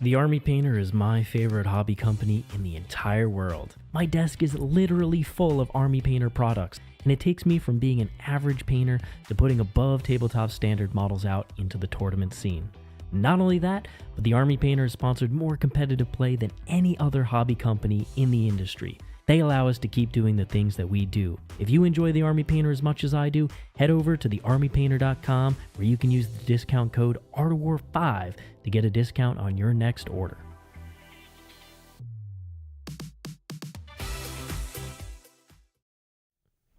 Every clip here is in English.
The Army Painter is my favorite hobby company in the entire world. My desk is literally full of Army Painter products, and it takes me from being an average painter to putting above tabletop standard models out into the tournament scene. Not only that, but the Army Painter has sponsored more competitive play than any other hobby company in the industry. They allow us to keep doing the things that we do. If you enjoy the Army Painter as much as I do, head over to thearmypainter.com where you can use the discount code ARTOWAR5 to get a discount on your next order.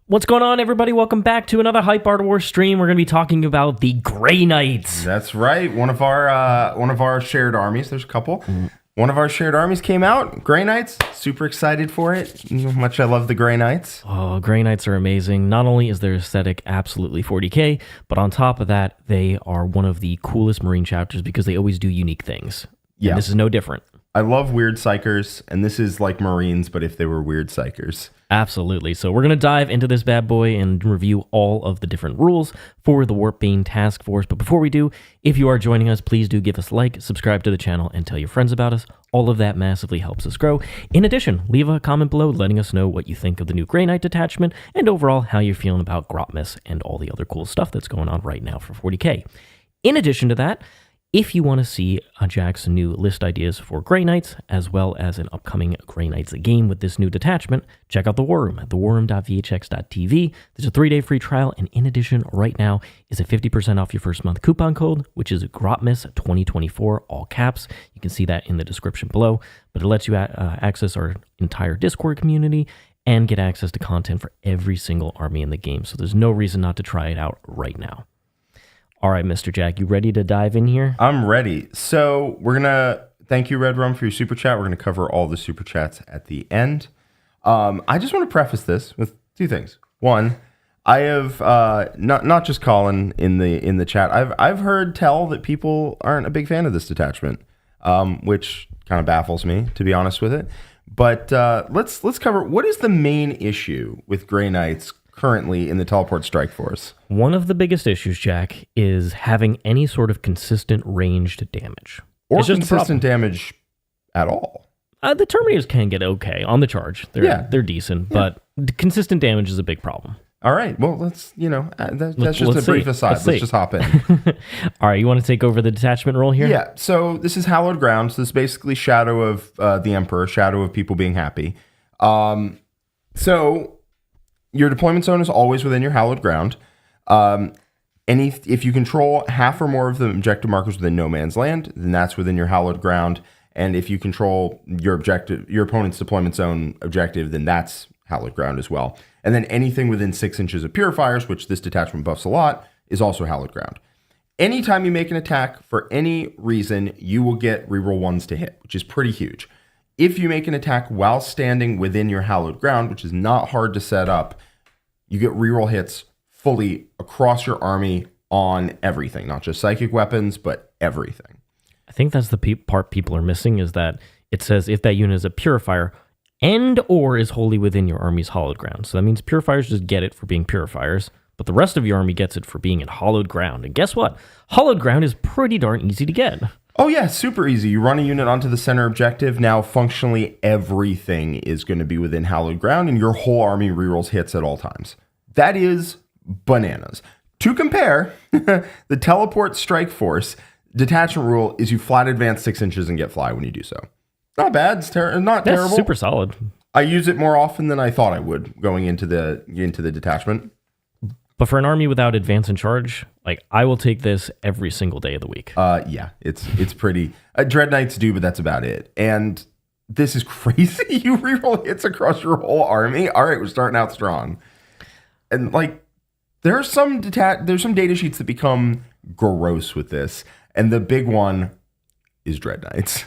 What's going on, everybody? Welcome back to another Hype Art War stream. We're going to be talking about the Grey Knights. That's right. One of our shared armies. There's a couple. One of our shared armies came out. Grey Knights. Super excited for it. You know how much I love the Grey Knights. Oh, Grey Knights are amazing. Not only is their aesthetic absolutely 40k, but on top of that, they are one of the coolest Marine chapters because they always do unique things. Yeah. And this is no different. I love weird psychers, and this is like Marines, but if they were weird psychers. Absolutely. So we're going to dive into this bad boy and review all of the different rules for the Warpbane task force. But before we do, if you are joining us, please do give us a like, subscribe to the channel, and tell your friends about us. All of that massively helps us grow. In addition, leave a comment below letting us know what you think of the new Grey Knight detachment and overall how you're feeling about Grotmas and all the other cool stuff that's going on right now for 40k. In addition to that, if you want to see Jack's new list ideas for Grey Knights, as well as an upcoming Grey Knights game with this new detachment, check out The War Room at thewarroom.vhx.tv. There's a 3-day free trial, and in addition, right now is a 50% off your first month coupon code, which is Grotmas2024, all caps. You can see that in the description below, but it lets you access our entire Discord community and get access to content for every single army in the game, so there's no reason not to try it out right now. All right, Mr. Jack, you ready to dive in here? I'm ready. So we're going to thank you, Red Rum, for your super chat. We're going to cover all the super chats at the end. I just want to preface this with two things. One, I have not just Colin in the chat. I've heard tell that people aren't a big fan of this detachment, which kind of baffles me, to be honest with it. But let's cover what is the main issue with Grey Knights currently in the Teleport Strike Force. One of the biggest issues, Jack, is having any sort of consistent ranged damage. Or it's just consistent damage at all. The Terminators can get okay on the charge. They're decent, but consistent damage is a big problem. All right. Well, let's just a brief aside. Let's just hop in. All right. You want to take over the detachment role here? Yeah. So this is Hallowed Ground. So this is basically Shadow of the Emperor, Shadow of people being happy. So your deployment zone is always within your Hallowed Ground. If you control half or more of the objective markers within no man's land, then that's within your Hallowed Ground. And if you control your opponent's deployment zone objective, then that's Hallowed Ground as well. And then anything within 6 inches of purifiers, which this detachment buffs a lot, is also Hallowed Ground. Anytime you make an attack for any reason, you will get reroll 1s to hit, which is pretty huge. If you make an attack while standing within your Hallowed Ground, which is not hard to set up, you get reroll hits fully across your army on everything, not just psychic weapons, but everything. I think that's the part people are missing, is that it says if that unit is a purifier and or is wholly within your army's Hallowed Ground. So that means purifiers just get it for being purifiers, but the rest of your army gets it for being in Hallowed Ground. And guess what? Hallowed Ground is pretty darn easy to get. Oh yeah, super easy. You run a unit onto the center objective. Now, functionally, everything is going to be within Hallowed Ground, and your whole army rerolls hits at all times. That is bananas. To compare, the Teleport Strike Force Detachment Rule is you flat advance 6 inches and get fly when you do so. Not bad. It's not terrible. Super solid. I use it more often than I thought I would going into the detachment. But for an army without advance and charge, like, I will take this every single day of the week. Yeah, it's pretty. Dread Knights do, but that's about it. And this is crazy. You reroll hits across your whole army. All right, we're starting out strong. And like, there's some data sheets that become gross with this, and the big one is Dread Knights.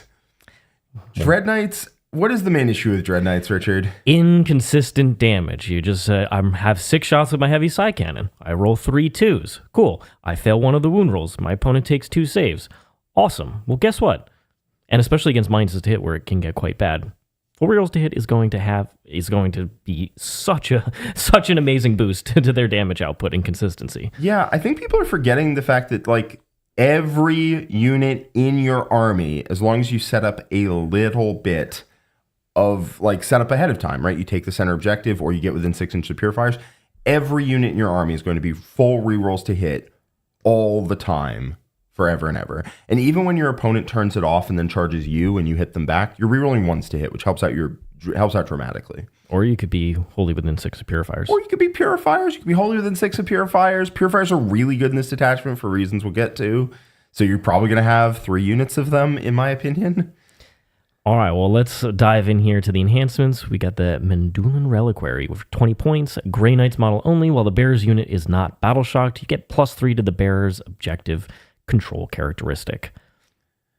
Dread Knights. What is the main issue with Dread Knights, Richard? Inconsistent damage. You just I have 6 shots with my heavy side cannon. I roll 3 2s. Cool. I fail one of the wound rolls. My opponent takes 2 saves. Awesome. Well, guess what? And especially against minuses to hit, where it can get quite bad. 4 rerolls to hit is going to be such an amazing boost to their damage output and consistency. Yeah, I think people are forgetting the fact that, like, Every unit in your army, as long as you set up a little bit of like setup ahead of time, right? You take the center objective or you get within 6 inches of purifiers. Every unit in your army is going to be full rerolls to hit all the time, forever and ever. And even when your opponent turns it off and then charges you and you hit them back, you're rerolling once to hit, which helps out dramatically. Or you could be wholly within 6 of purifiers. Or you could be purifiers. You could be wholly within 6 of purifiers. Purifiers are really good in this detachment for reasons we'll get to. So you're probably going to have 3 units of them, in my opinion. All right, well, let's dive in here to the enhancements. We got the Mendulan Reliquary with 20 points, Grey Knights model only. While the Bearer's unit is not battle shocked, you get +3 to the Bearer's objective control characteristic.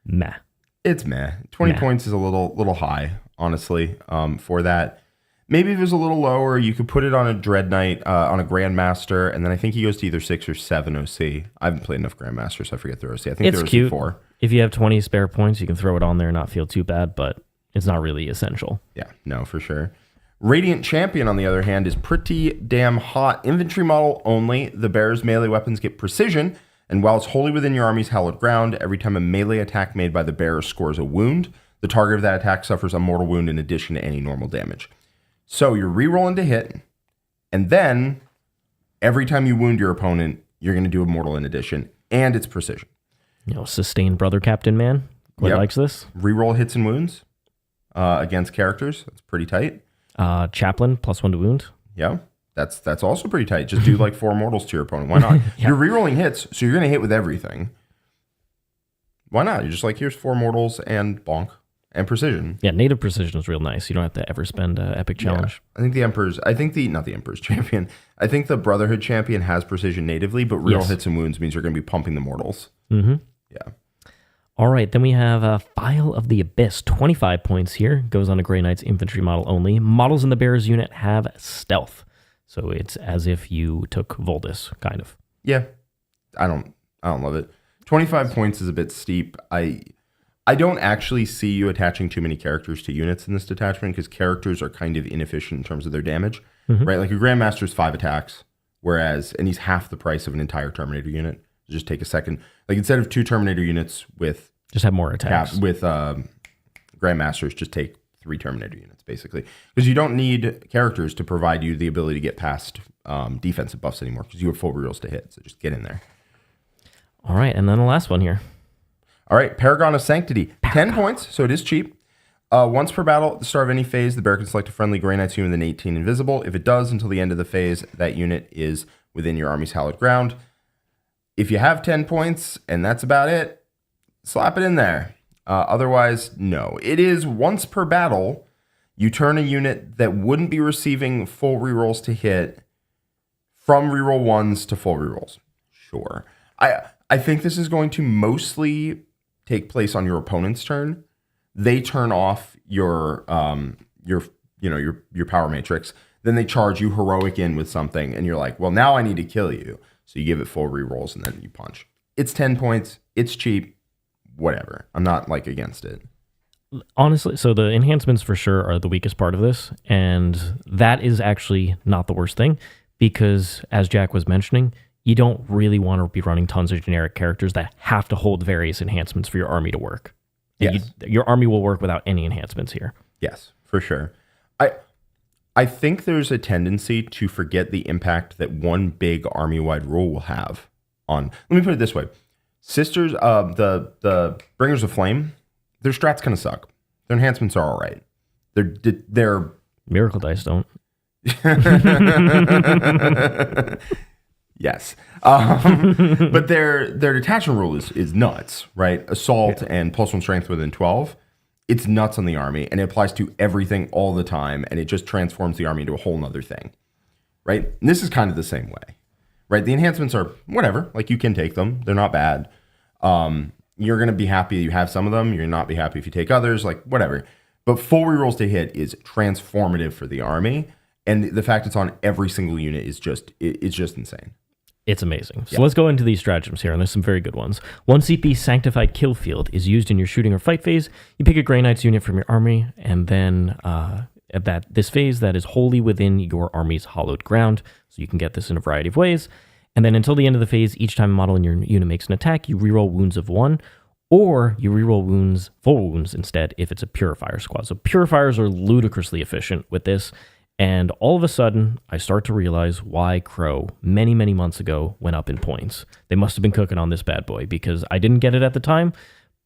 Meh. It's meh. 20 points is a little high, honestly, for that. Maybe if it was a little lower, you could put it on a Dread Knight, on a Grandmaster, and then I think he goes to either 6 or 7 OC. I haven't played enough Grandmasters, so I forget their OC. I think it's they're cute. OC 4. If you have 20 spare points, you can throw it on there and not feel too bad, but it's not really essential. Yeah, no, for sure. Radiant Champion, on the other hand, is pretty damn hot. Infantry model only. The Bearer's melee weapons get precision, and while it's wholly within your army's hallowed ground, every time a melee attack made by the Bearer scores a wound, the target of that attack suffers a mortal wound in addition to any normal damage. So you're rerolling to hit, and then every time you wound your opponent, you're going to do a mortal in addition, and it's precision. Sustained Brother Captain Man. Quite likes this. Reroll hits and wounds against characters. That's pretty tight. Chaplain, +1 to wound. Yeah, that's also pretty tight. Just do like 4 mortals to your opponent. Why not? Yeah. You're rerolling hits, so you're going to hit with everything. Why not? You're just like, here's 4 mortals and bonk. And precision. Yeah, native precision is real nice. You don't have to ever spend epic challenge. Yeah. Not the Emperor's champion. I think the Brotherhood champion has precision natively, but real hits and wounds means you're going to be pumping the mortals. Mm-hmm. Yeah. All right, then we have File of the Abyss. 25 points here. Goes on a Grey Knight's infantry model only. Models in the Bearer's unit have stealth. So it's as if you took Voldus, kind of. Yeah. I don't love it. 25 points is a bit steep. I don't actually see you attaching too many characters to units in this detachment because characters are kind of inefficient in terms of their damage, right? Like a Grandmaster's 5 attacks, and he's half the price of an entire Terminator unit. Just take a second. Like instead of 2 Terminator units with... Just have more attacks. With Grandmasters, just take 3 Terminator units, basically. Because you don't need characters to provide you the ability to get past defensive buffs anymore because you have full rerolls to hit, so just get in there. All right, and then the last one here. All right, Paragon of Sanctity, 10 points, so it is cheap. Once per battle, at the start of any phase, the Bearer can select a friendly Grey Knights unit within 18 invisible. If it does, until the end of the phase, that unit is within your army's hallowed ground. If you have 10 points, and that's about it, slap it in there. Otherwise, no. It is once per battle, you turn a unit that wouldn't be receiving full rerolls to hit from reroll 1s to full rerolls. Sure. I think this is going to mostly take place on your opponent's turn. They turn off your power matrix. Then they charge you heroic in with something, and you're like, well, now I need to kill you. So you give it full rerolls, and then you punch. It's 10 points. It's cheap. Whatever. I'm not like against it. Honestly, so the enhancements for sure are the weakest part of this, and that is actually not the worst thing because, as Jack was mentioning, you don't really want to be running tons of generic characters that have to hold various enhancements for your army to work. Yes. Your army will work without any enhancements here. Yes, for sure. I think there's a tendency to forget the impact that one big army-wide rule will have on... Let me put it this way. Sisters, the Bringers of Flame, their strats kind of suck. Their enhancements are all right. They're Miracle Dice don't. Yes. But their detachment rule is nuts, right? Assault and plus 1 strength within 12. It's nuts on the army, and it applies to everything all the time, and it just transforms the army into a whole nother thing, right? And this is kind of the same way, right? The enhancements are whatever. Like, you can take them. They're not bad. You're going to be happy you have some of them. You're going to not be happy if you take others, like, whatever. But full rerolls to hit is transformative for the army, and the fact it's on every single unit is just insane. It's amazing. So let's go into these stratagems here, and there's some very good ones. 1 CP Sanctified Kill Field is used in your shooting or fight phase. You pick a Grey Knights unit from your army, and then at this phase, that is wholly within your army's hallowed ground. So you can get this in a variety of ways. And then until the end of the phase, each time a model in your unit makes an attack, you reroll wounds of 1, or you reroll wounds, full wounds instead, if it's a Purifier squad. So Purifiers are ludicrously efficient with this. And all of a sudden, I start to realize why Crow, many, many months ago, went up in points. They must have been cooking on this bad boy, because I didn't get it at the time,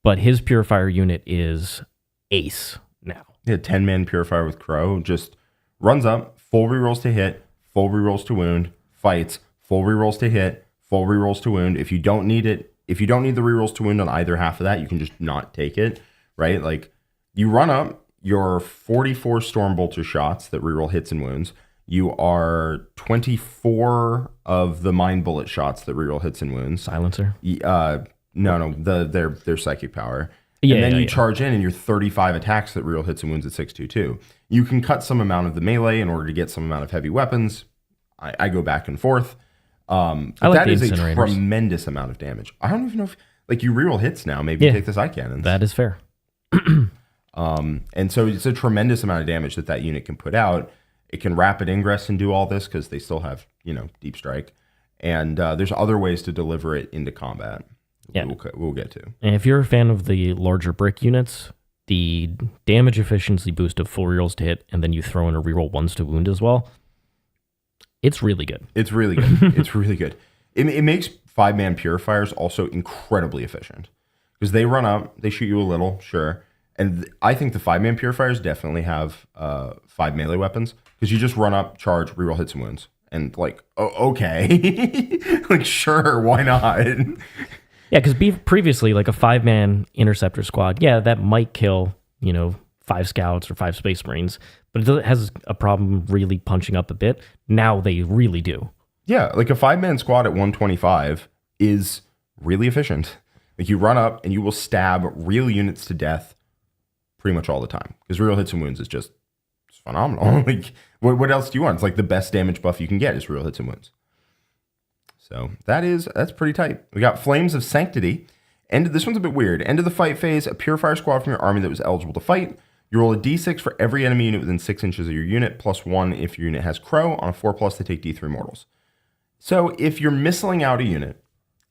but his Purifier unit is ace now. Yeah, 10-man Purifier with Crow just runs up, full rerolls to hit, full rerolls to wound, fights, full rerolls to hit, full rerolls to wound. If you don't need it, if you don't need the rerolls to wound on either half of that, you can just not take it, right? Like, you run up your 44 Stormbolter shots that reroll hits and wounds. You are 24 of the Mind Bullet shots that reroll hits and wounds. Silencer? No, their psychic power. Yeah, and then you charge in and you're 35 attacks that reroll hits and wounds at 622. You can cut some amount of the melee in order to get some amount of heavy weapons. I go back and forth. But I like that the is a incinerators. tremendous amount of damage. I don't even know if, like, you reroll hits now. Maybe you take the Psy Cannons. That is fair. And so it's a tremendous amount of damage that unit can put out. It can rapid ingress and do all this because they still have, deep strike. And there's other ways to deliver it into combat. Yeah. We'll get to. And if you're a fan of the larger brick units, the damage efficiency boost of full rerolls to hit, and then you throw in a reroll ones to wound as well, it's really good. It's really good. It's really good. It makes 5-man Purifiers also incredibly efficient because they run up, they shoot you a little, sure. And I think the 5-man Purifiers definitely have 5 melee weapons because you just run up, charge, reroll hits and wounds. And like, okay. Like, sure, why not? Yeah, because previously, like a 5-man Interceptor squad, yeah, that might kill, 5 scouts or 5 space marines, but it has a problem really punching up a bit. Now they really do. Yeah, like a 5-man squad at 125 is really efficient. Like, you run up and you will stab real units to death pretty much all the time because real hits and wounds is just phenomenal. Like, what else do you want? It's like the best damage buff you can get is real hits and wounds. So that's pretty tight. We got Flames of Sanctity. This one's a bit weird. End of the fight phase, a Purifier squad from your army that was eligible to fight. You roll a d6 for every enemy unit within 6 inches of your unit, +1 if your unit has Crow. On a 4+, they take d3 mortals. So if you're missiling out a unit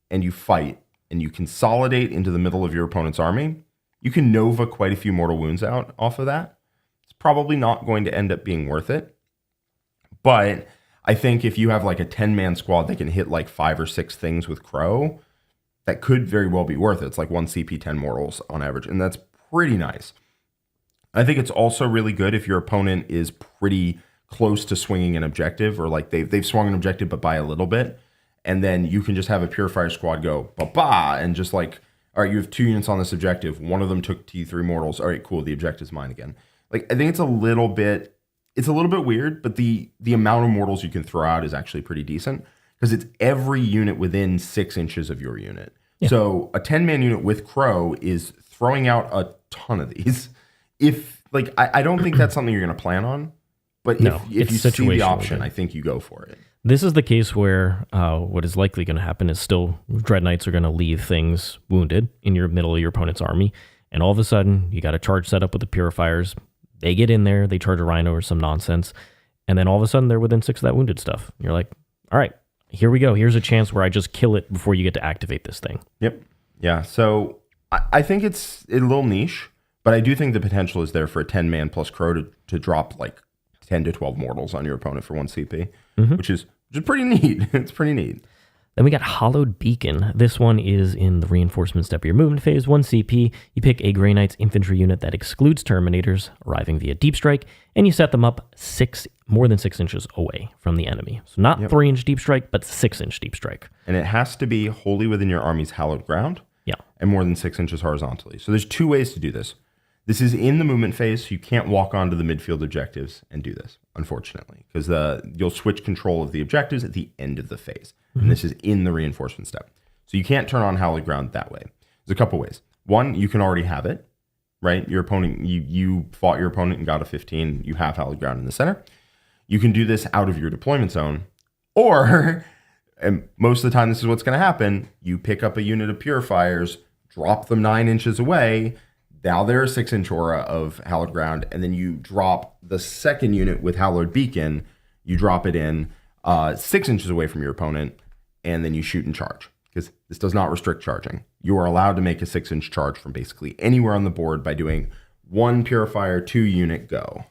and you fight and you consolidate into the middle of your opponent's army, you can Nova quite a few mortal wounds out off of that. It's probably not going to end up being worth it. But I think if you have like a 10-man squad that can hit like 5 or 6 things with Crow, that could very well be worth it. It's like 1 CP 10 mortals on average, and that's pretty nice. I think it's also really good if your opponent is pretty close to swinging an objective, or like they've swung an objective but by a little bit, and then you can just have a Purifier squad go ba-ba, and just like, all right, you have 2 units on this objective. One of them took T3 mortals. All right, cool. The objective's mine again. Like, I think it's a little bit weird, but the amount of mortals you can throw out is actually pretty decent because it's every unit within 6 inches of your unit. Yeah. So a 10-man unit with Crow is throwing out a ton of these. If like, I don't think that's something you're going to plan on, but if you see the option, I think you go for it. This is the case where what is likely going to happen is still Dread Knights are going to leave things wounded in your middle of your opponent's army, and all of a sudden you got a charge set up with the Purifiers. They get in there, they charge a Rhino or some nonsense, and then all of a sudden they're within 6 of that wounded stuff. You're like, all right, here we go. Here's a chance where I just kill it before you get to activate this thing. Yep. Yeah, so I think it's a little niche, but I do think the potential is there for a 10-man plus Crow to drop like 10 to 12 mortals on your opponent for 1 CP, which is pretty neat. It's pretty neat. Then we got Hollowed Beacon. This one is in the reinforcement step of your movement phase. 1 CP, you pick a Grey Knight's infantry unit that excludes Terminators arriving via Deep Strike, and you set them up more than 6 inches away from the enemy. So not 3-inch Deep Strike, but 6-inch Deep Strike. And it has to be wholly within your army's hallowed ground. Yeah. And more than 6 inches horizontally. So there's 2 ways to do this. This is in the movement phase, so you can't walk onto the midfield objectives and do this, unfortunately, because you'll switch control of the objectives at the end of the phase. And this is in the reinforcement step. So you can't turn on hallowed ground that way. There's a couple ways. One, you can already have it, right? Your opponent, you fought your opponent and got a 15. You have hallowed ground in the center. You can do this out of your deployment zone, or, and most of the time this is what's going to happen, you pick up a unit of Purifiers, drop them 9 inches away. Now they're a 6-inch aura of hallowed ground, and then you drop the second unit with Hallowed Beacon. You drop it in 6 inches away from your opponent, and then you shoot and charge, because this does not restrict charging. You are allowed to make a 6-inch charge from basically anywhere on the board by doing 1 purifier, 2 unit go.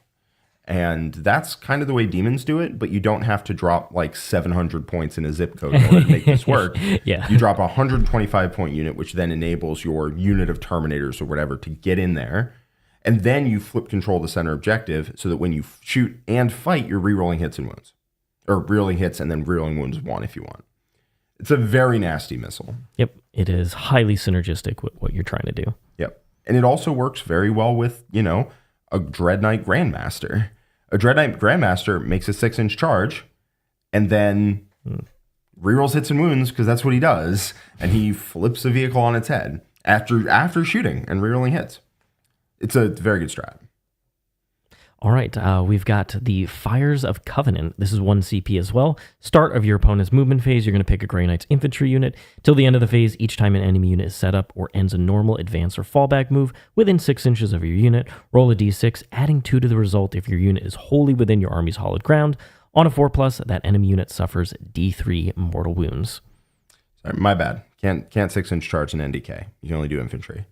And that's kind of the way demons do it, but you don't have to drop like 700 points in a zip code in order to make this work. Yeah. You drop a 125 point unit, which then enables your unit of Terminators or whatever to get in there. And then you flip control the center objective so that when you shoot and fight, you're rerolling hits and wounds. Or rerolling hits and then rerolling wounds 1 if you want. It's a very nasty missile. Yep. It is highly synergistic with what you're trying to do. Yep. And it also works very well with, a Dread Knight Grandmaster. A Dread Knight Grandmaster makes a 6-inch charge and then rerolls hits and wounds, because that's what he does. And he flips a vehicle on its head after shooting and rerolling hits. It's a very good strat. All right, we've got the Fires of Covenant. This is 1 CP as well. Start of your opponent's movement phase, you're going to pick a Grey Knight's infantry unit. Till the end of the phase, each time an enemy unit is set up or ends a normal advance or fallback move within 6 inches of your unit, roll a d6, adding 2 to the result if your unit is wholly within your army's hollowed ground. On a 4+, that enemy unit suffers d3 mortal wounds. Sorry, my bad. Can't 6-inch charge in NDK. You can only do infantry.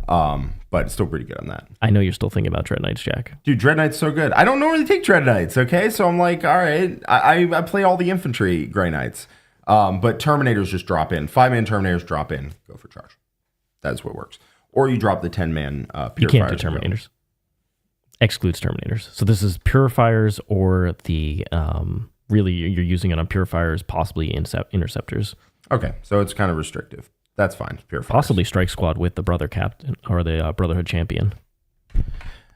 But it's still pretty good on that. I know you're still thinking about Dread Knights, Jack. Dude, Dread Knight's so good. I don't normally take Dread Knights, okay? So I'm like, all right, I play all the infantry Grey Knights. But Terminators just drop in. 5-man Terminators drop in. Go for charge. That's what works. Or you drop the 10-man Purifiers. You can't do Terminators. Excludes Terminators. So this is Purifiers or the, really you're using it on Purifiers, possibly Interceptors. Okay, so it's kind of restrictive. That's fine. Purifiers. Possibly Strike Squad with the Brother Captain or the Brotherhood Champion.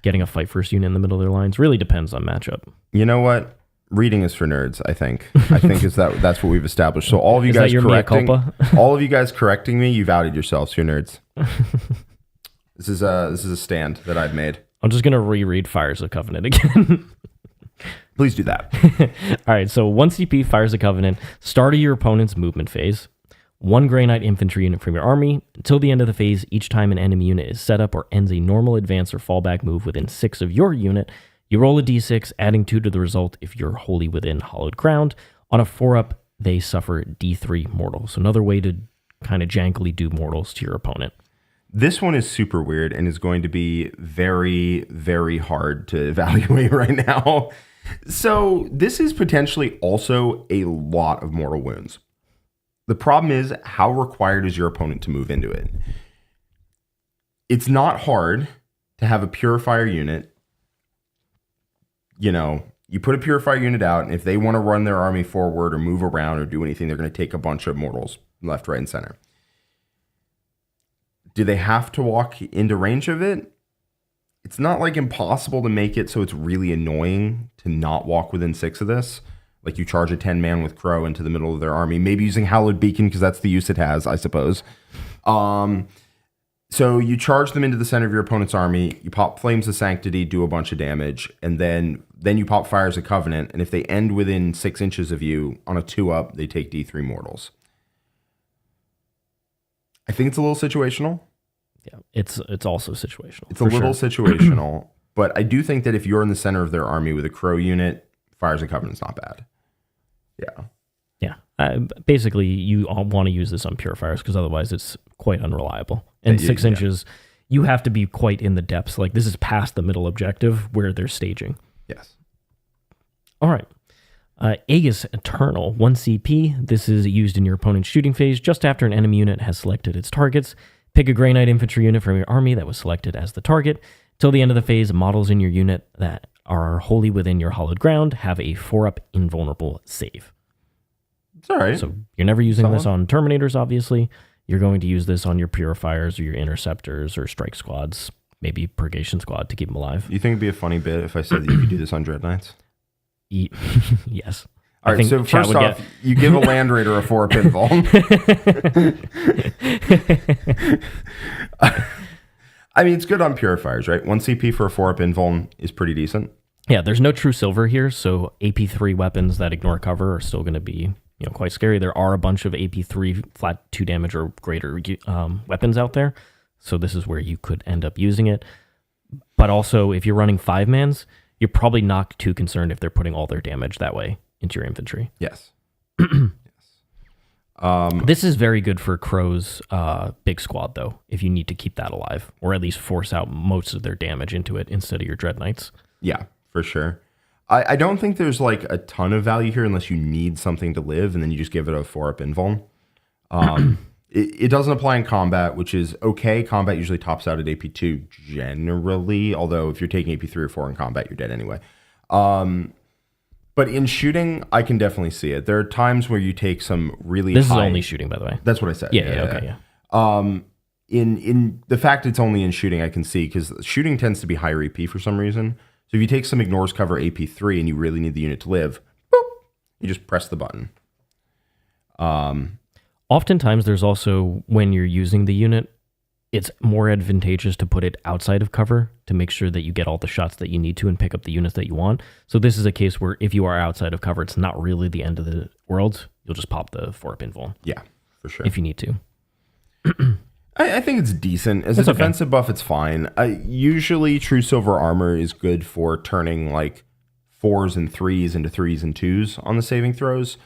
Getting a fight first unit in the middle of their lines really depends on matchup. You know what? Reading is for nerds, I think. That's what we've established. So all of you Is guys that your mea correcting culpa? all of you guys correcting me, you've outed yourselves. You're nerds. This is a stand that I've made. I'm just gonna reread Fires of Covenant again. Please do that. All right, so 1 CP Fires of Covenant, start of your opponent's movement phase. 1 Grey Knight infantry unit from your army. Until the end of the phase, each time an enemy unit is set up or ends a normal advance or fallback move within 6 of your unit, you roll a d6, adding 2 to the result if you're wholly within hollowed ground. On a 4-up, they suffer d3 mortal. So another way to kind of jankily do mortals to your opponent. This one is super weird and is going to be very, very hard to evaluate right now. So this is potentially also a lot of mortal wounds. The problem is, how required is your opponent to move into it? It's not hard to have a Purifier unit. You put a Purifier unit out, and if they want to run their army forward or move around or do anything, they're going to take a bunch of mortals left, right, and center. Do they have to walk into range of it? It's not like impossible to make it so it's really annoying to not walk within 6 of this. Like you charge a 10-man with Crow into the middle of their army, maybe using Hallowed Beacon because that's the use it has, I suppose. So you charge them into the center of your opponent's army, you pop Flames of Sanctity, do a bunch of damage, and then you pop Fires of Covenant, and if they end within 6 inches of you on a 2-up, they take D3 mortals. I think it's a little situational. Yeah, it's also situational. It's a little situational, but I do think that if you're in the center of their army with a Crow unit, Fires of Covenant's not bad. Yeah. Yeah. Basically, you want to use this on Purifiers because otherwise it's quite unreliable. And 6 inches, you have to be quite in the depths. Like this is past the middle objective where they're staging. Yes. All right. Aegis Eternal, 1 CP. This is used in your opponent's shooting phase just after an enemy unit has selected its targets. Pick a Grey Knight infantry unit from your army that was selected as the target. Till the end of the phase, models in your unit that are wholly within your hollowed ground have a 4-up invulnerable save. It's all right. So you're never using this on Terminators, obviously. You're going to use this on your Purifiers or your Interceptors or Strike Squads, maybe Purgation Squad to keep them alive. You think it'd be a funny bit if I said that you could do this on Dread Knights? Yes. All right, so first off, you give a Land Raider a 4-up invul. I mean, it's good on Purifiers, right? 1 CP for a 4-up invuln is pretty decent. Yeah, there's no true silver here, so AP3 weapons that ignore cover are still going to be quite scary. There are a bunch of AP3 flat 2 damage or greater weapons out there, so this is where you could end up using it. But also, if you're running 5-mans, you're probably not too concerned if they're putting all their damage that way into your infantry. Yes. This is very good for Crow's big squad, though, if you need to keep that alive, or at least force out most of their damage into it instead of your Dread Knights. Yeah, for sure. I don't think there's like a ton of value here unless you need something to live, and then you just give it a 4-up invuln. It doesn't apply in combat, which is okay. Combat usually tops out at AP2 generally, although if you're taking AP3 or 4 in combat, you're dead anyway. But in shooting, I can definitely see it. There are times where you take some really This high... is only shooting, by the way. That's what I said. Yeah. In the fact it's only in shooting, I can see, because shooting tends to be higher AP for some reason. So if you take some ignores cover AP3 and you really need the unit to live, boop, you just press the button. Oftentimes, there's also, when you're using the unit, it's more advantageous to put it outside of cover to make sure that you get all the shots that you need to and pick up the units that you want. So this is a case where if you are outside of cover, it's not really the end of the world. You'll just pop the 4-up invuln. Yeah, for sure. If you need to. I think it's decent. As a defensive buff, it's fine. Usually, True Silver Armor is good for turning like 4s and 3s into 3s and 2s on the saving throws,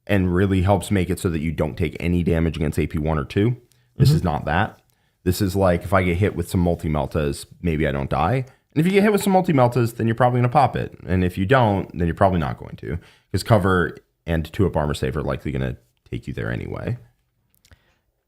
and really helps make it so that you don't take any damage against AP 1 or 2. This is not that. This is like, if I get hit with some multi-meltas, maybe I don't die. And if you get hit with some multi-meltas, then you're probably going to pop it. And if you don't, then you're probably not going to. Because cover and 2-up armor save are likely going to take you there anyway.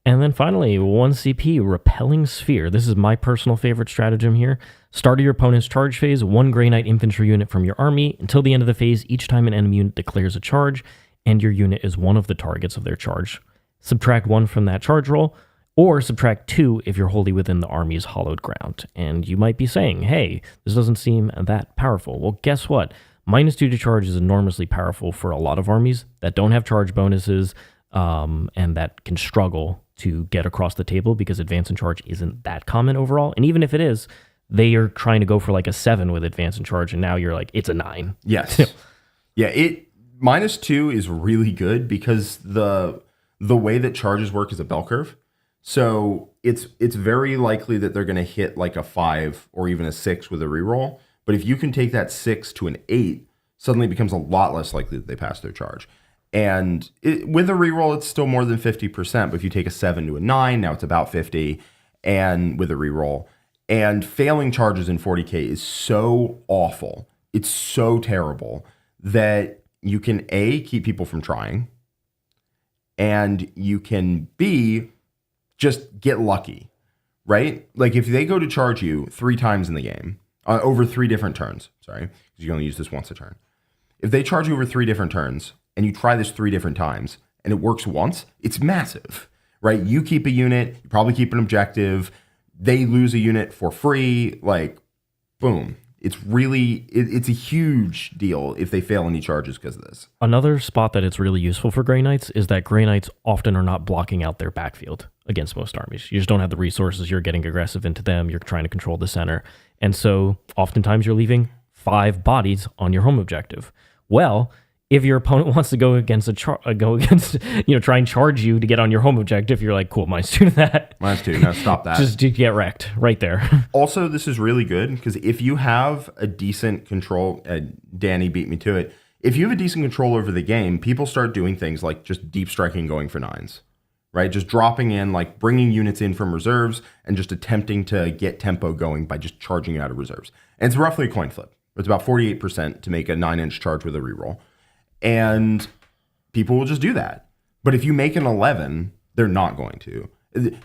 And then finally, 1 CP, Repelling Sphere. This is my personal favorite stratagem here. Start of your opponent's charge phase, 1 Grey Knight infantry unit from your army. Until the end of the phase, each time an enemy unit declares a charge, and your unit is one of the targets of their charge. Subtract 1 from that charge roll, or subtract 2 if you're wholly within the army's hollowed ground. And you might be saying, hey, this doesn't seem that powerful. Well, guess what? -2 to charge is enormously powerful for a lot of armies that don't have charge bonuses and that can struggle to get across the table because advance and charge isn't that common overall. And even if it is, they are trying to go for like a 7 with advance and charge, and now you're like, it's a 9. Yes. Yeah, -2 is really good because the way that charges work is a bell curve. So it's very likely that they're going to hit like a 5 or even a 6 with a reroll. But if you can take that 6 to an 8, suddenly it becomes a lot less likely that they pass their charge. And with a reroll, it's still more than 50%. But if you take a 7 to a 9, now it's about 50. And with a reroll, and failing charges in 40k is so awful. It's so terrible that you can A, keep people from trying, and you can B, just get lucky, right? Like if they go to charge you 3 times in the game, over 3 different turns, sorry, because you only use this once a turn. If they charge you over 3 different turns and you try this 3 different times and it works once, it's massive, right? You keep a unit, you probably keep an objective, they lose a unit for free, like boom. It's really, it's a huge deal if they fail any charges because of this. Another spot that it's really useful for Grey Knights is that Grey Knights often are not blocking out their backfield against most armies. You just don't have the resources. You're getting aggressive into them. You're trying to control the center. And so oftentimes you're leaving 5 bodies on your home objective. Well, if your opponent wants to go against try and charge you to get on your home objective, you're like, cool, -2 to that. -2, no, stop that. Just get wrecked right there. Also, this is really good because if you have a decent control, Danny beat me to it. If you have a decent control over the game, people start doing things like just deep striking, going for 9s, right? Just dropping in, like bringing units in from reserves and just attempting to get tempo going by just charging out of reserves. And it's roughly a coin flip. It's about 48% to make a 9-inch charge with a reroll. And people will just do that. But if you make an 11, they're not going to.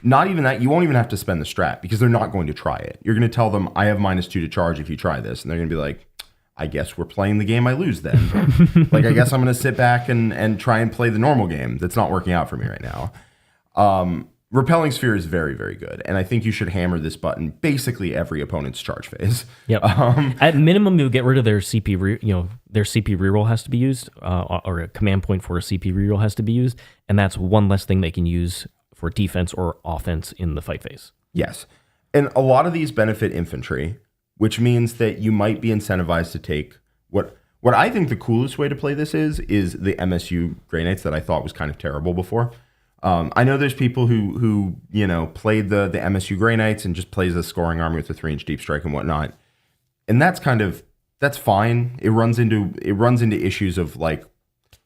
Not even that. You won't even have to spend the strat because they're not going to try it. You're going to tell them, I have -2 to charge if you try this. And they're going to be like, I guess we're playing the game I lose then. Like, I guess I'm going to sit back and try and play the normal game that's not working out for me right now. Repelling Sphere is very, very good. And I think you should hammer this button basically every opponent's charge phase. Yep. At minimum, you'll get rid of their CP, their CP reroll has to be used, or a command point for a CP reroll has to be used. And that's one less thing they can use for defense or offense in the fight phase. Yes. And a lot of these benefit infantry, which means that you might be incentivized to take what I think the coolest way to play this is the MSU Grey Knights that I thought was kind of terrible before. I know there's people who played the MSU Grey Knights and just plays a scoring army with a 3-inch deep strike and whatnot, and that's fine. It runs into issues of like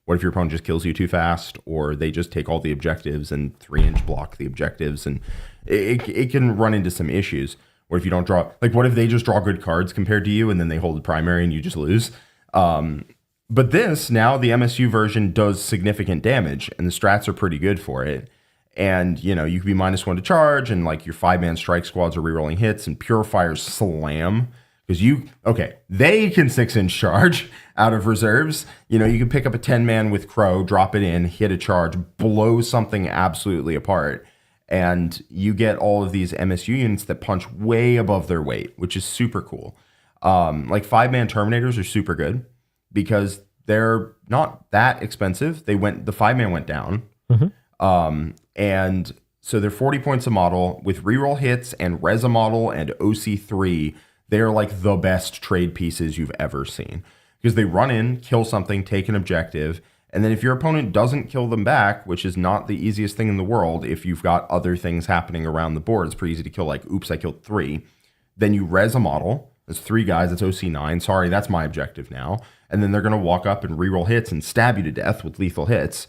What if your opponent just kills you too fast, or they just take all the objectives and 3-inch block the objectives, and it can run into some issues. What if you don't draw, like what if they just draw good cards compared to you and then they hold the primary and you just lose? But this, now the MSU version does significant damage and the strats are pretty good for it. And, you know, you can be -1 to charge and like your 5-man strike squads are rerolling hits and purifiers slam. Because they can 6-inch charge out of reserves. You know, you can pick up a 10-man with Crow, drop it in, hit a charge, blow something absolutely apart. And you get all of these MSU units that punch way above their weight, which is super cool. Like 5-man Terminators are super good because they're not that expensive. The 5-man went down. And so they're 40 points a model with reroll hits and res a model and OC3. They're like the best trade pieces you've ever seen because they run in, kill something, take an objective. And then if your opponent doesn't kill them back, which is not the easiest thing in the world, if you've got other things happening around the board, it's pretty easy to kill, like, oops, I killed 3. Then you res a model. There's 3 guys. That's OC9. Sorry, that's my objective now. And then they're going to walk up and reroll hits and stab you to death with lethal hits.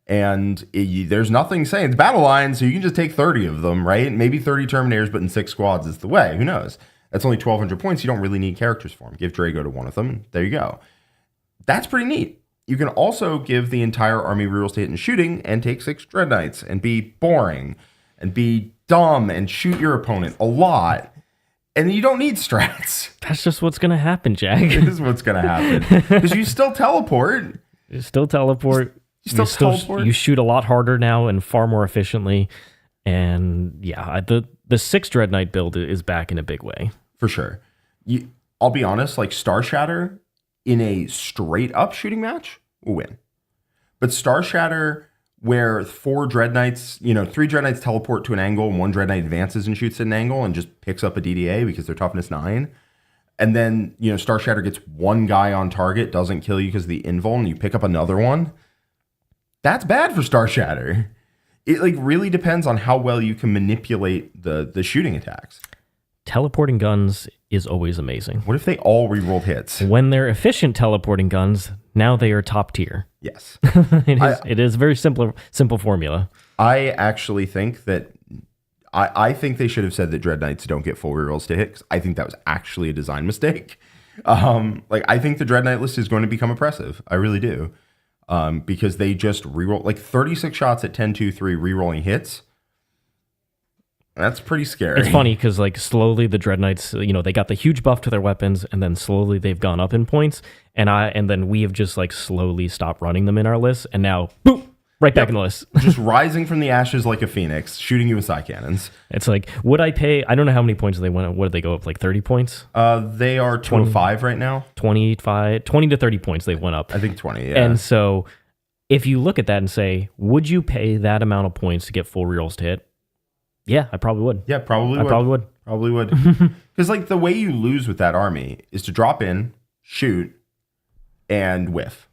And there's nothing saying it's battle line, so you can just take 30 of them, right? Maybe 30 Terminators, but in 6 squads is the way. Who knows? That's only 1,200 points. You don't really need characters for them. Give Drago to one of them. There you go. That's pretty neat. You can also give the entire army rerolls to hit and shooting and take 6 Dread Knights and be boring and be dumb and shoot your opponent a lot. And you don't need strats. That's just what's going to happen, Jack. This is what's going to happen. Because you still teleport. You still teleport. Teleport. You shoot a lot harder now and far more efficiently. And yeah, the 6 Dread Knight build is back in a big way. For sure. I'll be honest, like Star Shatter in a straight up shooting match will win. But Star Shatter where 4 Dread Knights, 3 Dread Knights teleport to an angle and 1 Dread Knight advances and shoots at an angle and just picks up a DDA because they're toughness 9. And then, Star Shatter gets 1 guy on target, doesn't kill you because of the invul, and you pick up another one. That's bad for Star Shatter. It really depends on how well you can manipulate the shooting attacks. Teleporting guns is always amazing. What if they all rerolled hits? When they're efficient teleporting guns, now they are top tier. Yes. It is a very simple formula. I actually think that I think they should have said that Dread Knights don't get full rerolls to hit, 'cause I think that was actually a design mistake. I think the Dread Knight list is going to become oppressive. I really do. Because they just reroll 36 shots at 10-2-3 rerolling hits. That's pretty scary. It's funny because slowly the Dread Knights, they got the huge buff to their weapons, and then slowly they've gone up in points, and then we have just slowly stopped running them in our list, and now boop, right back in the list. Just rising from the ashes like a phoenix, shooting you with psi cannons. It's would I pay? I don't know how many points they went. What did they go up? 30 points? They are 25 right now. 20 to 30 points they went up. I think 20. Yeah. And so, if you look at that and say, would you pay that amount of points to get full rerolls to hit? Yeah, I probably would. Yeah, probably would. Probably would. Because the way you lose with that army is to drop in, shoot, and whiff.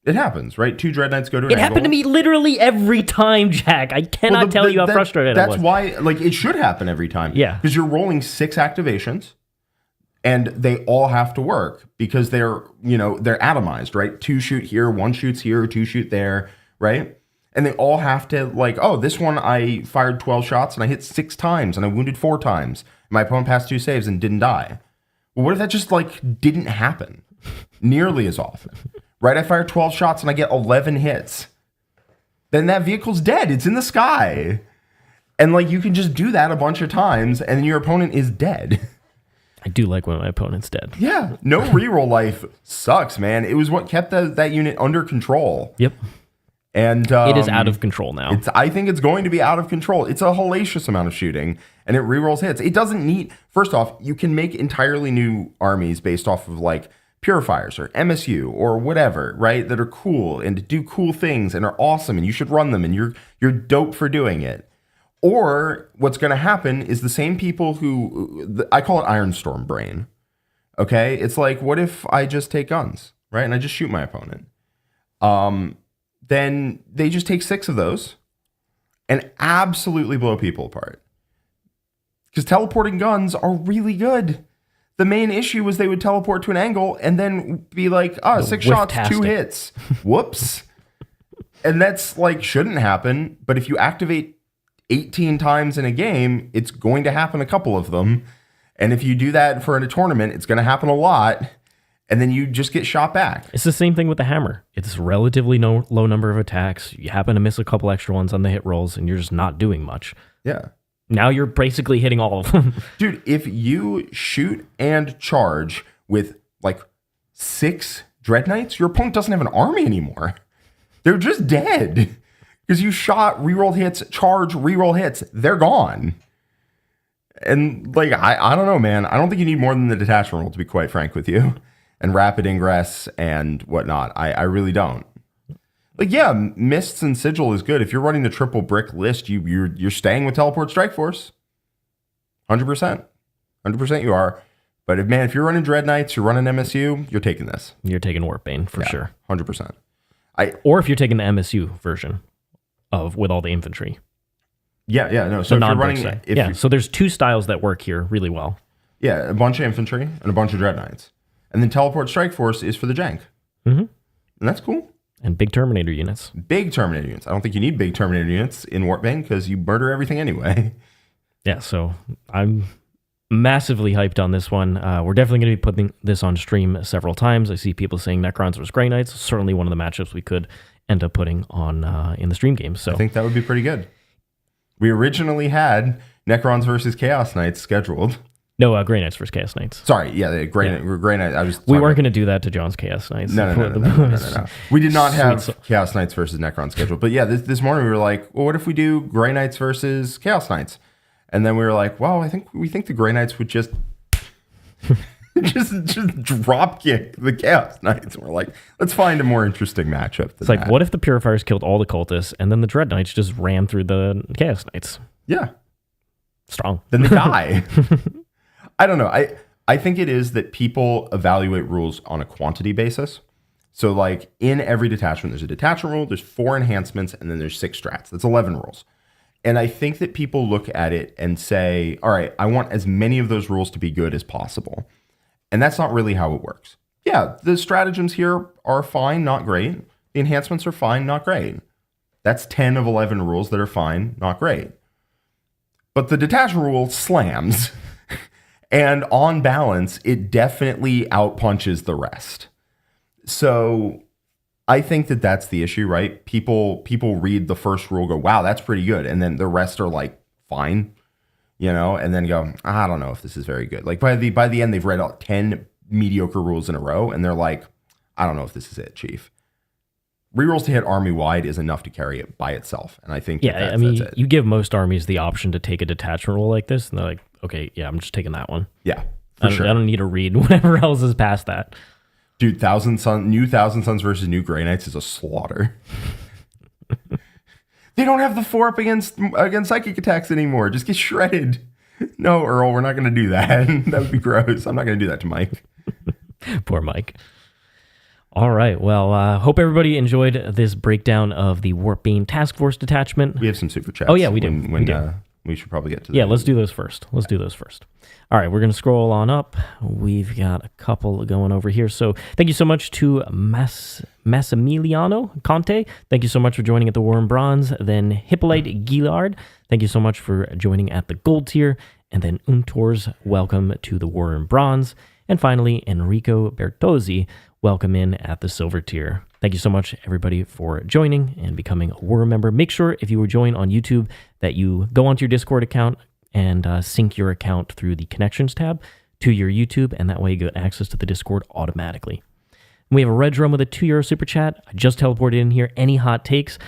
It happens, right? 2 Dread Knights go to an angle. It happened to me literally every time, Jack. I cannot tell you how frustrated I was. That's why, it should happen every time. Yeah. Because you're rolling 6 activations, and they all have to work because they're atomized, right? 2 shoot here, 1 shoots here, 2 shoot there, right? And they all have to this one I fired 12 shots and I hit 6 times and I wounded 4 times. My opponent passed 2 saves and didn't die. Well, what if that just didn't happen nearly as often? Right? I fire 12 shots and I get 11 hits. Then that vehicle's dead. It's in the sky. And you can just do that a bunch of times and then your opponent is dead. I do like when my opponent's dead. Yeah. No reroll life sucks, man. It was what kept that unit under control. Yep. And it is out of control now. I think it's going to be out of control. It's a hellacious amount of shooting, and it rerolls hits. It doesn't need... First off, you can make entirely new armies based off of, purifiers or MSU or whatever, right? That are cool and do cool things and are awesome, and you should run them, and you're dope for doing it. Or what's going to happen is the same people who... I call it Ironstorm brain, okay? It's what if I just take guns, right? And I just shoot my opponent. Then they just take 6 of those and absolutely blow people apart. Because teleporting guns are really good. The main issue was they would teleport to an angle and then be like, 6 shots, 2 hits. Whoops. And that's like, shouldn't happen. But if you activate 18 times in a game, it's going to happen a couple of them. And if you do that for a tournament, it's going to happen a lot. And then you just get shot back. It's the same thing with the hammer. It's a relatively low number of attacks. You happen to miss a couple extra ones on the hit rolls, and you're just not doing much. Yeah. Now you're basically hitting all of them. Dude, if you shoot and charge with like 6 Dread Knights, your opponent doesn't have an army anymore. They're just dead. Because you shot, reroll hits, charge, reroll hits. They're gone. And like, I don't know, man. I don't think you need more than the detachment rule, to be quite frank with you. And rapid ingress and whatnot. I really don't. Like, yeah, Mists and Sigil is good. If you're running the triple brick list, you're staying with Teleport Strike Force. 100%. 100% you are. But if you're running Dread Knights, you're running MSU, you're taking this. You're taking Warpbane for sure. 100%. Or if you're taking the MSU version with all the infantry. Yeah, no. So if you're running... So there's 2 styles that work here really well. Yeah, a bunch of infantry and a bunch of Dread Knights. And then Teleport Strike Force is for the jank. Mm-hmm. And that's cool. And big Terminator units. Big Terminator units. I don't think you need big Terminator units in Warpbane because you murder everything anyway. Yeah, so I'm massively hyped on this one. We're definitely going to be putting this on stream several times. I see people saying Necrons versus Grey Knights. Certainly one of the matchups we could end up putting on in the stream games. So I think that would be pretty good. We originally had Necrons versus Chaos Knights scheduled. No, Grey Knights versus Chaos Knights. Sorry, yeah, Grey Knights. We weren't going to do that to John's Chaos Knights. No. We did not have Chaos Knights versus Necron scheduled. But yeah, this morning we were like, well, what if we do Grey Knights versus Chaos Knights? And then we were like, well, we think the Grey Knights would just drop kick the Chaos Knights. And we're like, let's find a more interesting matchup. It's like, what if the Purifiers killed all the cultists and then the Dread Knights just ran through the Chaos Knights? Yeah. Strong. Then they die. I don't know. I think it is that people evaluate rules on a quantity basis. So like in every detachment, there's a detachment rule, there's 4 enhancements, and then there's 6 strats. That's 11 rules. And I think that people look at it and say, all right, I want as many of those rules to be good as possible. And that's not really how it works. Yeah, the stratagems here are fine, not great. The enhancements are fine, not great. That's 10 of 11 rules that are fine, not great. But the detachment rule slams. And on balance, it definitely outpunches the rest. So I think that that's the issue, right? People read the first rule, go, wow, that's pretty good. And then the rest are like, fine, and then go, I don't know if this is very good. Like by the end, they've read out 10 mediocre rules in a row. And they're like, I don't know if this is it, Chief. Rerolls to hit army-wide is enough to carry it by itself. And I think that's it. You give most armies the option to take a detachment rule like this, and they're like, okay, yeah, I'm just taking that one. Yeah, I don't need to read whatever else is past that. Dude, new Thousand Suns versus new Grey Knights is a slaughter. They don't have the 4 up against psychic attacks anymore. Just get shredded. No, Earl, we're not going to do that. That would be gross. I'm not going to do that to Mike. Poor Mike. All right. Well, hope everybody enjoyed this breakdown of the Warpbane Task Force detachment. We have some super chats. Oh, yeah, we do. We should probably get to that. Yeah, let's do those first. All right, we're going to scroll on up. We've got a couple going over here. So thank you so much to Massimiliano Conte. Thank you so much for joining at the War and Bronze. Then Hippolyte Gillard. Thank you so much for joining at the Gold tier. And then Untors, welcome to the War and Bronze. And finally, Enrico Bertozzi, welcome in at the Silver tier. Thank you so much, everybody, for joining and becoming a War member. Make sure, if you were joined on YouTube, that you go onto your Discord account and sync your account through the Connections tab to your YouTube, and that way you get access to the Discord automatically. And we have a Redrum with a €2 super chat. I just teleported in here. Any hot takes?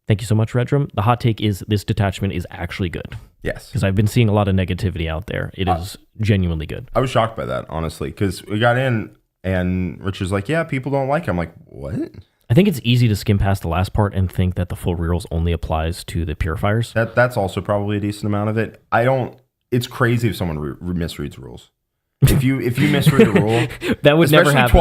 Thank you so much, Redrum. The hot take is this detachment is actually good. Yes. Because I've been seeing a lot of negativity out there. It is genuinely good. I was shocked by that, honestly, because we got in and Richard's like, yeah, people don't like it. I'm like, what? I think it's easy to skim past the last part and think that the full rerolls only applies to the Purifiers. That's also probably a decent amount of it. It's crazy if someone misreads rules. If you misread the rule, that would never happen.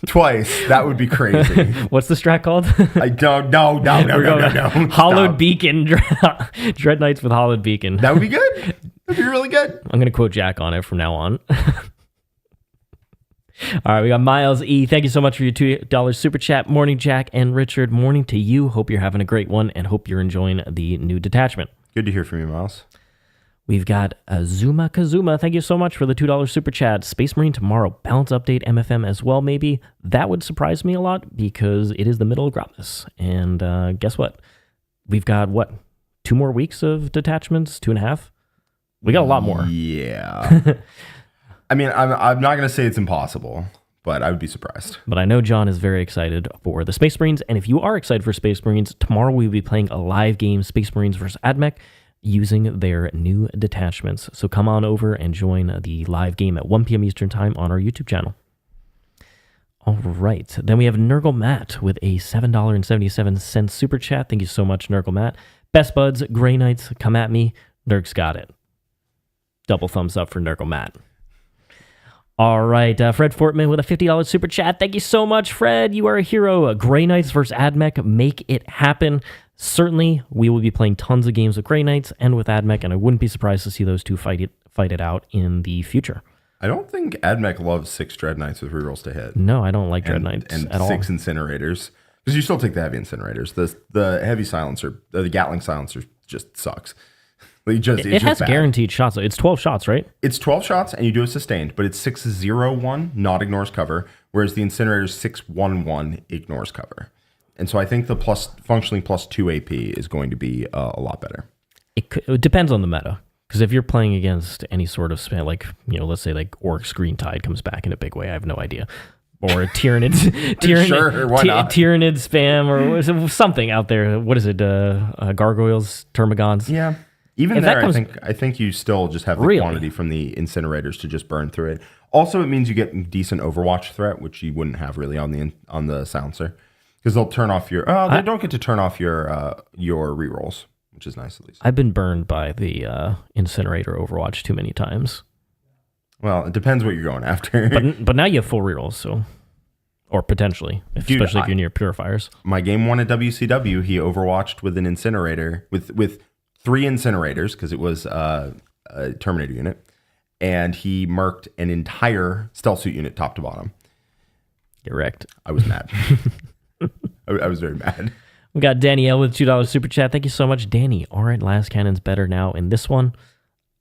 Twice, that would be crazy. What's the strat called? I don't know. No. Hollowed Beacon, Dread Knights with Hollowed Beacon. That would be good. That'd be really good. I'm going to quote Jack on it from now on. All right, we got Miles E. Thank you so much for your $2 super chat. Morning, Jack and Richard. Morning to you. Hope you're having a great one and hope you're enjoying the new detachment. Good to hear from you, Miles. We've got Azuma Kazuma. Thank you so much for the $2 super chat. Space Marine tomorrow. Balance update MFM as well, maybe. That would surprise me a lot because it is the middle of Grotmas. And guess what? We've got, 2 more weeks of detachments? 2.5? We got a lot more. Yeah. I mean, I'm not going to say it's impossible, but I would be surprised. But I know John is very excited for the Space Marines. And if you are excited for Space Marines, tomorrow we'll be playing a live game, Space Marines versus AdMech, using their new detachments. So come on over and join the live game at 1 p.m. Eastern Time on our YouTube channel. All right. Then we have Nurgle Matt with a $7.77 super chat. Thank you so much, Nurgle Matt. Best buds, Grey Knights, come at me. Nurg's got it. Double thumbs up for Nurgle Matt. All right, Fred Fortman with a $50 super chat. Thank you so much, Fred. You are a hero. Grey Knights versus AdMech. Make it happen. Certainly, we will be playing tons of games with Grey Knights and with AdMech, and I wouldn't be surprised to see those two fight it out in the future. I don't think AdMech loves 6 Dread Knights with rerolls to hit. No, I don't like Dread Knights at all. 6 Incinerators. Because you still take the heavy Incinerators. The heavy silencer, the Gatling silencer just sucks. It has bad. Guaranteed shots. It's 12 shots, right? It's 12 shots, and you do a sustained, but it's 6-0-1, not ignores cover, whereas the Incinerator's 6-1-1 ignores cover. And so I think the functionally plus 2 AP is going to be a lot better. It depends on the meta. Because if you're playing against any sort of spell, like, let's say like Orc Screen Tide comes back in a big way, I have no idea. Or a Tyrannid sure, why not? Tyrannid spam or something out there. What is it? Gargoyles, Termagants? Yeah. Even if there, I think you still just have the quantity from the Incinerators to just burn through it. Also, it means you get decent Overwatch threat, which you wouldn't have really on the silencer, because they'll turn off your. They don't get to turn off your rerolls, which is nice at least. I've been burned by the Incinerator Overwatch too many times. Well, it depends what you're going after. but now you have full rerolls, so. Or potentially, especially if you're near Purifiers. My game 1 at WCW, he Overwatched with an Incinerator, with 3 Incinerators, because it was a Terminator unit, and he murked an entire stealth suit unit top to bottom. Get wrecked. I was mad. I was very mad. We got Danielle with $2 super chat. Thank you so much, Danny. All right, las cannons better now in this one.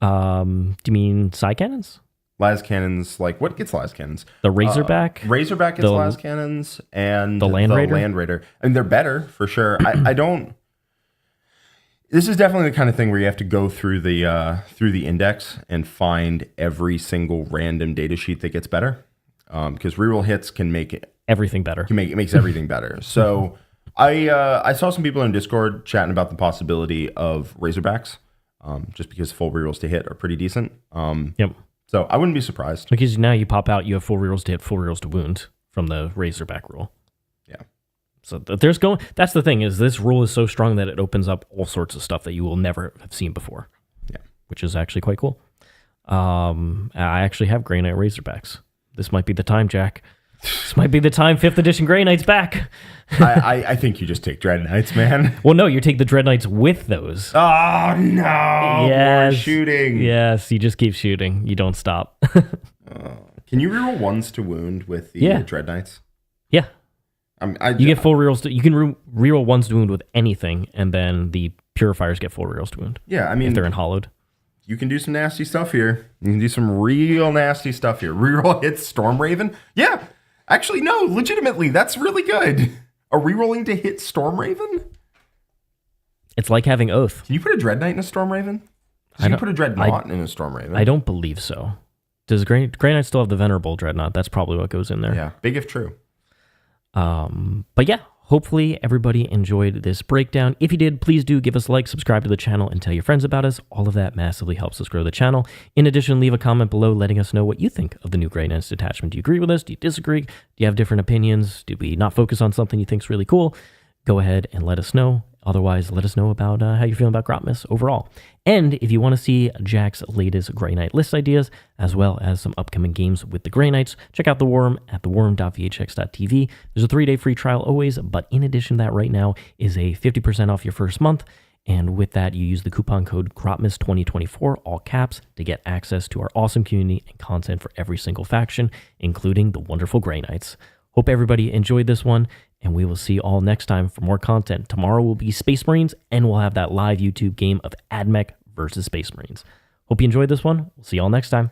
Do you mean side cannons? Las cannons, like what gets las cannons? The Razorback? Razorback gets las cannons, and the Land Raider? Land Raider. I mean, they're better for sure. I don't. This is definitely the kind of thing where you have to go through the index and find every single random data sheet that gets better, because reroll hits can make everything better. It makes everything better. So I saw some people in Discord chatting about the possibility of Razorbacks, just because full rerolls to hit are pretty decent. Yep. So I wouldn't be surprised, because now you pop out, you have full rerolls to hit, full rerolls to wound from the Razorback rule. Yeah. So that's the thing, is this rule is so strong that it opens up all sorts of stuff that you will never have seen before. Yeah. Which is actually quite cool. I actually have Grey Knight Razorbacks. This might be the time, Jack. This might be the time 5th edition Grey Knight's back. I think you just take Dread Knights, man. Well, no, you take the Dread Knights with those. Oh, no. Yes. More shooting. Yes, you just keep shooting. You don't stop. Can you reroll 1s to wound with the Dread Knights? Yeah. You get full rerolls. You can reroll 1s to wound with anything, and then the Purifiers get full rerolls to wound. Yeah, I mean, if they're in hollowed. You can do some nasty stuff here. You can do some real nasty stuff here. Reroll hits Storm Raven. Yeah. Actually, no, legitimately, that's really good. A rerolling to hit Storm Raven? It's like having Oath. Can you put a Dread Knight in a Storm Raven? Can you put a Dreadnought in a Storm Raven? I don't believe so. Does Grey Knight still have the Venerable Dreadnought? That's probably what goes in there. Yeah, big if true. But yeah, hopefully everybody enjoyed this breakdown. If you did, please do give us a like, subscribe to the channel, and tell your friends about us. All of that massively helps us grow the channel. In addition, leave a comment below letting us know what you think of the new Grey Knights detachment. Do you agree with us? Do you disagree? Do you have different opinions? Did we not focus on something you think is really cool? Go ahead and let us know. Otherwise, let us know about how you're feeling about Grotmas overall. And if you want to see Jack's latest Grey Knight list ideas, as well as some upcoming games with the Grey Knights, check out The Worm at theworm.vhx.tv. There's a 3-day free trial always, but in addition to that, right now is a 50% off your first month And with that, you use the coupon code Grotmas2024, all caps, to get access to our awesome community and content for every single faction, including the wonderful Grey Knights. Hope everybody enjoyed this one, and we will see you all next time for more content. Tomorrow will be Space Marines, and we'll have that live YouTube game of AdMech versus Space Marines. Hope you enjoyed this one. We'll see you all next time.